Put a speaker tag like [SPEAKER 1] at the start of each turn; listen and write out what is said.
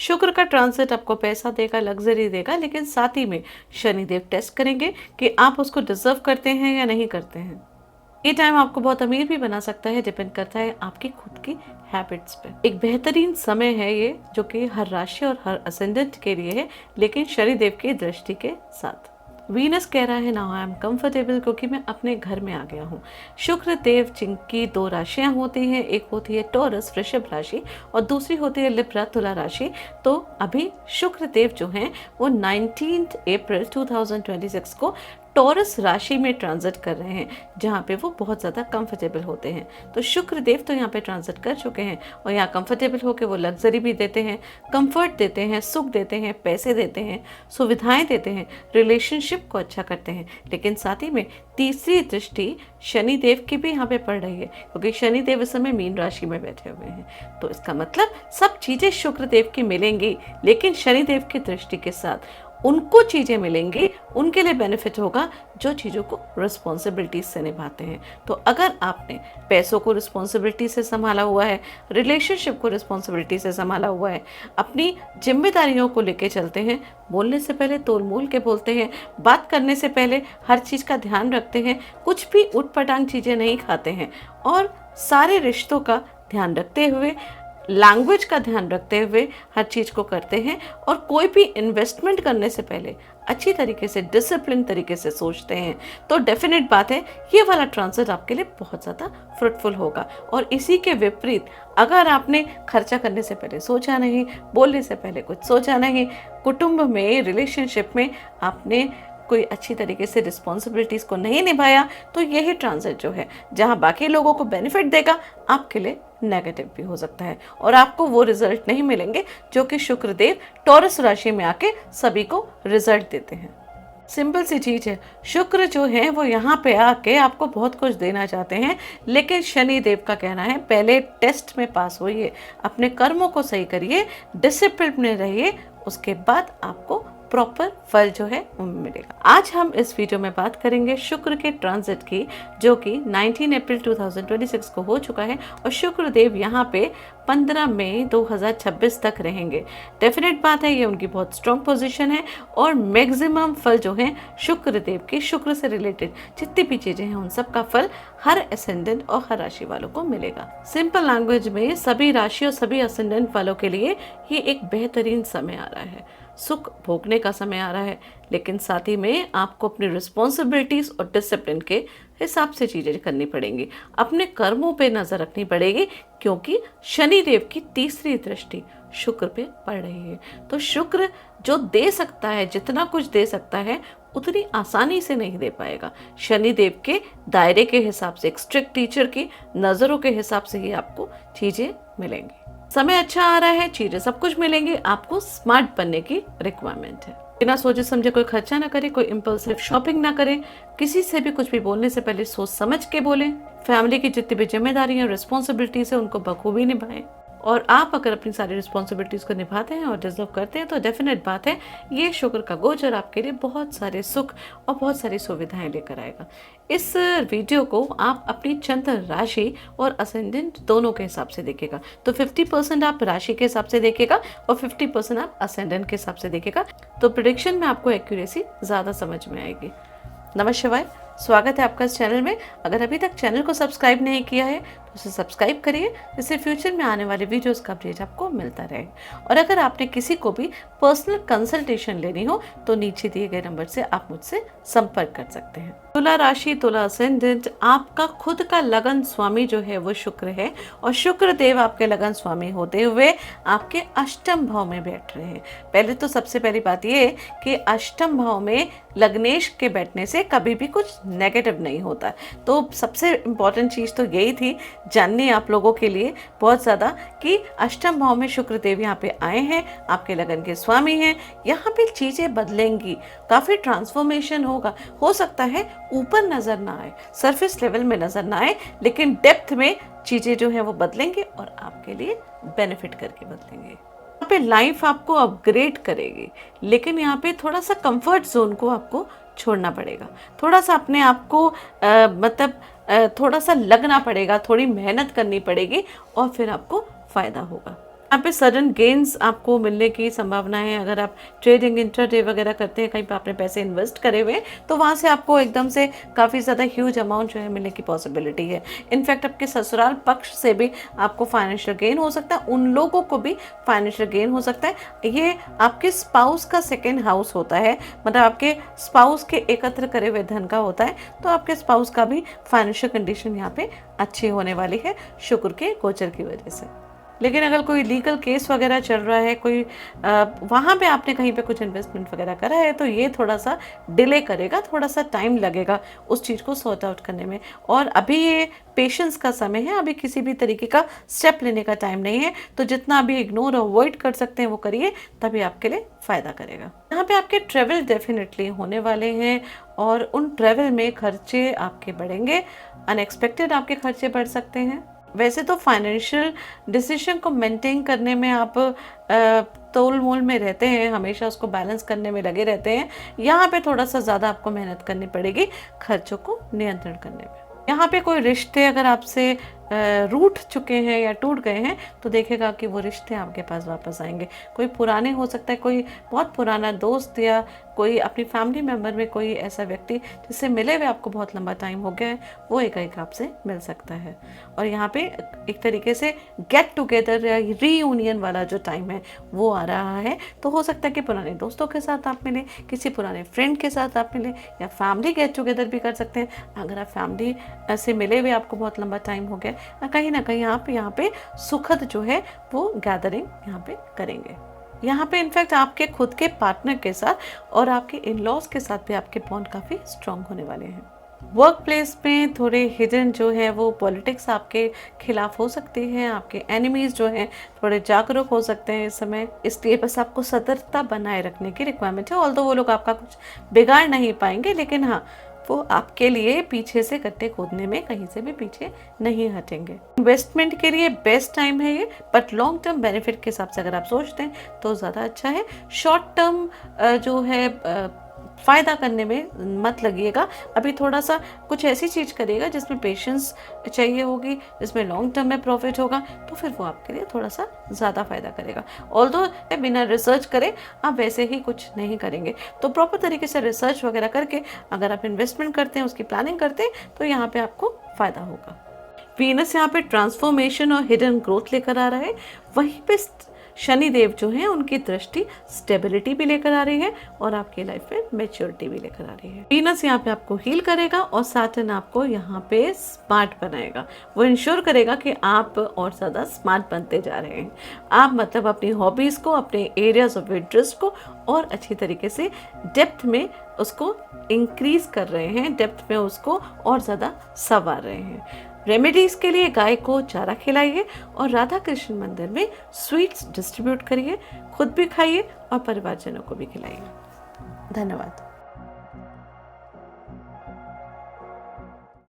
[SPEAKER 1] शुक्र का ट्रांजिट आपको पैसा देगा, लग्जरी देगा, लेकिन साथ ही में शनिदेव टेस्ट करेंगे कि आप उसको डिजर्व करते हैं या नहीं करते हैं। ये टाइम आपको बहुत अमीर भी बना सकता है, डिपेंड करता है आपकी खुद की हैबिट्स पे। एक बेहतरीन समय है ये, जो कि हर राशि और हर असेंडेंट के लिए है, लेकिन शनिदेव की दृष्टि के साथ। वीनस कह रहा है नाउ आई एम कंफर्टेबल, क्योंकि मैं अपने घर में आ गया हूँ। शुक्र देव जिनकी दो राशियां होती हैं, एक होती है टॉरस वृषभ राशि और दूसरी होती है लिब्रा तुला राशि। तो अभी शुक्र देव जो हैं वो 19 अप्रैल 2026 को टॉरस राशि में ट्रांजिट कर रहे हैं, जहाँ पे वो बहुत ज़्यादा कंफर्टेबल होते हैं। तो शुक्र देव तो यहाँ पे ट्रांजिट कर चुके हैं और यहाँ कंफर्टेबल होकर वो लग्जरी भी देते हैं, कंफर्ट देते हैं, सुख देते हैं, पैसे देते हैं, सुविधाएं देते हैं, रिलेशनशिप को अच्छा करते हैं। लेकिन साथ ही में तीसरी दृष्टि शनिदेव की भी यहाँ पे पड़ रही है, क्योंकि शनिदेव इस समय मीन राशि में बैठे हुए हैं। तो इसका मतलब सब चीज़ें शुक्र देव की मिलेंगी, लेकिन शनिदेव की दृष्टि के साथ उनको चीज़ें मिलेंगी, उनके लिए बेनिफिट होगा जो चीज़ों को रिस्पॉन्सिबिलिटीज से निभाते हैं। तो अगर आपने पैसों को रिस्पॉन्सिबिलिटी से संभाला हुआ है, रिलेशनशिप को रिस्पॉन्सिबिलिटी से संभाला हुआ है, अपनी जिम्मेदारियों को लेके चलते हैं, बोलने से पहले तोल मोल के बोलते हैं, बात करने से पहले हर चीज़ का ध्यान रखते हैं, कुछ भी उटपटांग चीज़ें नहीं खाते हैं और सारे रिश्तों का ध्यान रखते हुए, लैंग्वेज का ध्यान रखते हुए हर चीज़ को करते हैं और कोई भी इन्वेस्टमेंट करने से पहले अच्छी तरीके से, डिसिप्लिन तरीके से सोचते हैं, तो डेफिनेट बात है ये वाला ट्रांजिट आपके लिए बहुत ज़्यादा फ्रूटफुल होगा। और इसी के विपरीत अगर आपने खर्चा करने से पहले सोचा नहीं, बोलने से पहले कुछ सोचा नहीं, कुटुंब में, रिलेशनशिप में आपने कोई अच्छी तरीके से रिस्पॉन्सिबिलिटीज़ को नहीं निभाया, तो यही ट्रांजिट जो है जहां बाकी लोगों को बेनिफिट देगा, आपके लिए नेगेटिव भी हो सकता है और आपको वो रिजल्ट नहीं मिलेंगे जो कि शुक्र देव टॉरस राशि में आके सभी को रिजल्ट देते हैं। सिंपल सी चीज़ है, शुक्र जो है वो यहाँ पे आके आपको बहुत कुछ देना चाहते हैं, लेकिन शनि देव का कहना है पहले टेस्ट में पास होइए, अपने कर्मों को सही करिए, डिसिप्लिन में रहिए, उसके बाद आपको प्रॉपर फल जो है वो मिलेगा। आज हम इस वीडियो में बात करेंगे शुक्र के ट्रांजिट की, जो कि 19 अप्रैल 2026 को हो चुका है और शुक्र देव यहाँ पे 15 मई 2026 तक रहेंगे। डेफिनेट बात है ये उनकी बहुत स्ट्रॉन्ग पोजीशन है और मैक्सिमम फल जो है शुक्र देव की, शुक्र से रिलेटेड जितनी भी चीजें हैं उन सब का फल हर असेंडेंट और हर राशि वालों को मिलेगा। सिंपल लैंग्वेज में सभी राशि और सभी असेंडेंट वालों के लिए ये एक बेहतरीन समय आ रहा है, सुख भोगने का समय आ रहा है, लेकिन साथ ही में आपको अपनी रिस्पॉन्सिबिलिटीज और डिसिप्लिन के हिसाब से चीजें करनी पड़ेंगी, अपने कर्मों पे नजर रखनी पड़ेगी, क्योंकि शनिदेव की तीसरी दृष्टि शुक्र पे पड़ रही है। तो शुक्र जो दे सकता है, जितना कुछ दे सकता है, उतनी आसानी से नहीं दे पाएगा। शनिदेव के दायरे के हिसाब से, एक स्ट्रिक्ट टीचर की नजरों के हिसाब से ही आपको चीजें मिलेंगी। समय अच्छा आ रहा है, चीजें सब कुछ मिलेंगी, आपको स्मार्ट बनने की रिक्वायरमेंट है। बिना सोचे समझे कोई खर्चा ना करें, कोई इम्पल्सिव शॉपिंग ना करें, किसी से भी कुछ भी बोलने से पहले सोच समझ के बोलें, फैमिली की जितनी भी जिम्मेदारियां, रिस्पॉन्सिबिलिटीज है उनको बखूबी निभाएं। और आप अगर अपनी सारी रिस्पॉन्सिबिलिटीज को निभाते हैं और डिजर्व करते हैं, तो डेफिनेट बात है ये शुक्र का गोचर आपके लिए बहुत सारे सुख और बहुत सारी सुविधाएं लेकर आएगा। इस वीडियो को आप अपनी चंद्र राशि और असेंडेंट दोनों के हिसाब से देखिएगा। तो 50% आप राशि के हिसाब से देखिएगा और 50% आप असेंडेंट के हिसाब से देखिएगा, तो प्रेडिक्शन में आपको एक्यूरेसी ज़्यादा समझ में आएगी। नमः शिवाय, स्वागत है आपका इस चैनल में। अगर अभी तक चैनल को सब्सक्राइब नहीं किया है तो उसे सब्सक्राइब करिए, जिससे फ्यूचर में आने वाले वीडियोस का अपडेट आपको मिलता रहे। और अगर आपने किसी को भी पर्सनल कंसल्टेशन लेनी हो तो नीचे दिए गए नंबर से आप मुझसे संपर्क कर सकते हैं। तुला राशि, तुला असेंडेंट, आपका खुद का लगन स्वामी जो है वो शुक्र है और शुक्र देव आपके लगन स्वामी होते हुए आपके अष्टम भाव में बैठ रहे हैं। पहले तो सबसे पहली बात ये है कि अष्टम भाव में लग्नेश के बैठने से कभी भी कुछ नेगेटिव नहीं होता। तो सबसे इम्पोर्टेंट चीज़ तो यही थी जाननी आप लोगों के लिए बहुत ज़्यादा, कि अष्टम भाव में शुक्र देव यहाँ पे आए हैं, आपके लगन के स्वामी हैं। यहाँ पे चीज़ें बदलेंगी, काफ़ी ट्रांसफॉर्मेशन होगा। हो सकता है ऊपर नज़र ना आए, सरफेस लेवल में नज़र ना आए, लेकिन डेप्थ में चीज़ें जो हैं वो बदलेंगे और आपके लिए बेनिफिट करके बदलेंगे। यहाँ पे लाइफ आपको अपग्रेड करेगी, लेकिन यहाँ पे थोड़ा सा कंफर्ट जोन को आपको छोड़ना पड़ेगा, थोड़ा सा अपने आप को थोड़ा सा लगना पड़ेगा, थोड़ी मेहनत करनी पड़ेगी और फिर आपको फ़ायदा होगा। यहाँ पे सडन गेन्स आपको मिलने की संभावना है। अगर आप ट्रेडिंग इंट्राडे वगैरह करते हैं, कहीं पे आपने पैसे इन्वेस्ट करे हुए हैं, तो वहाँ से आपको एकदम से काफ़ी ज़्यादा ह्यूज अमाउंट जो है मिलने की पॉसिबिलिटी है। इनफैक्ट आपके ससुराल पक्ष से भी आपको फाइनेंशियल गेन हो सकता है, उन लोगों को भी फाइनेंशियल गेन हो सकता है। ये आपके स्पाउस का सेकेंड हाउस होता है, मतलब आपके स्पाउस के एकत्र करे हुए धन का होता है, तो आपके स्पाउस का भी फाइनेंशियल कंडीशन यहाँ पे अच्छी होने वाली है शुक्र के गोचर की वजह से। लेकिन अगर कोई लीगल केस वगैरह चल रहा है, कोई वहाँ पे आपने कहीं पे कुछ इन्वेस्टमेंट वगैरह करा है, तो ये थोड़ा सा डिले करेगा, थोड़ा सा टाइम लगेगा उस चीज़ को सॉर्ट आउट करने में। और अभी ये पेशेंस का समय है, अभी किसी भी तरीके का स्टेप लेने का टाइम नहीं है। तो जितना अभी इग्नोर अवॉइड कर सकते हैं वो करिए, तभी आपके लिए फ़ायदा करेगा। यहाँ पे आपके ट्रेवल डेफिनेटली होने वाले हैं और उन ट्रेवल में खर्चे आपके बढ़ेंगे, अनएक्सपेक्टेड आपके खर्चे बढ़ सकते हैं। वैसे तो फाइनेंशियल डिसीजन को मेंटेन करने में आप तोल मोल में रहते हैं, हमेशा उसको बैलेंस करने में लगे रहते हैं। यहाँ पे थोड़ा सा ज़्यादा आपको मेहनत करनी पड़ेगी खर्चों को नियंत्रण करने में। यहाँ पे कोई रिश्ते अगर आपसे रूठ चुके हैं या टूट गए हैं, तो देखेगा कि वो रिश्ते आपके पास वापस आएंगे। कोई पुराने हो सकता है, कोई बहुत पुराना दोस्त या कोई अपनी फैमिली मेम्बर में कोई ऐसा व्यक्ति जिससे मिले हुए आपको बहुत लंबा टाइम हो गया है, वो एक आपसे मिल सकता है। और यहाँ पे एक तरीके से गेट टुगेदर या रीयूनियन वाला जो टाइम है वो आ रहा है। तो हो सकता है कि पुराने दोस्तों के साथ आप मिलें, किसी पुराने फ्रेंड के साथ आप मिलें, या फैमिली गेट टुगेदर भी कर सकते हैं। अगर आप फैमिली से मिले हुए आपको बहुत लंबा टाइम हो गया, ना कहीं आप यहाँ पे सुखद जो है वो गैदरिंग यहाँ पे करेंगे। यहाँ पे इनफैक्ट आपके खुद के पार्टनर के साथ और आपके इन लॉज के साथ भी आपके बॉन्ड काफ़ी स्ट्रांग होने वाले हैं। वर्क प्लेस में थोड़े हिडन जो है वो पॉलिटिक्स आपके खिलाफ हो सकती है, आपके एनिमीज जो हैं थोड़े जागरूक हो सकते हैं इस समय, इसलिए बस आपको सतर्कता बनाए रखने की रिक्वायरमेंट है। ऑल्दो वो लोग आपका कुछ बिगाड़ नहीं पाएंगे, लेकिन हाँ, वो आपके लिए पीछे से गड्ढे खोदने में कहीं से भी पीछे नहीं हटेंगे। इन्वेस्टमेंट के लिए बेस्ट टाइम है ये, बट लॉन्ग टर्म बेनिफिट के हिसाब से अगर आप सोचते हैं तो ज़्यादा अच्छा है। शॉर्ट टर्म जो है फ़ायदा करने में मत लगिएगा। अभी थोड़ा सा कुछ ऐसी चीज़ करिएगा जिसमें पेशेंस चाहिए होगी, जिसमें लॉन्ग टर्म में प्रॉफिट होगा, तो फिर वो आपके लिए थोड़ा सा ज़्यादा फ़ायदा करेगा। ऑल्दो बिना रिसर्च करे आप वैसे ही कुछ नहीं करेंगे, तो प्रॉपर तरीके से रिसर्च वगैरह करके अगर आप इन्वेस्टमेंट करते हैं, उसकी प्लानिंग करते हैं, तो यहाँ पर आपको फ़ायदा होगा। वीनस यहाँ पे ट्रांसफॉर्मेशन और हिडन ग्रोथ लेकर आ रहा है, वहीं पे शनि देव जो हैं उनकी दृष्टि स्टेबिलिटी भी लेकर आ रही है और आपकी लाइफ में मैच्योरिटी भी लेकर आ रही है। वीनस यहाँ पे आपको हील करेगा और सैटर्न आपको यहाँ पे स्मार्ट बनाएगा। वो इंश्योर करेगा कि आप और ज़्यादा स्मार्ट बनते जा रहे हैं। आप मतलब अपनी हॉबीज़ को, अपने एरियाज ऑफ इंटरेस्ट को और अच्छी तरीके से डेप्थ में उसको इंक्रीज कर रहे हैं, डेप्थ में उसको और ज़्यादा संवार रहे हैं। रेमेडीज के लिए गाय को चारा खिलाइए और राधा कृष्ण मंदिर में स्वीट्स डिस्ट्रीब्यूट करिए, खुद भी खाइए और परिवारजनों को भी खिलाइए। धन्यवाद।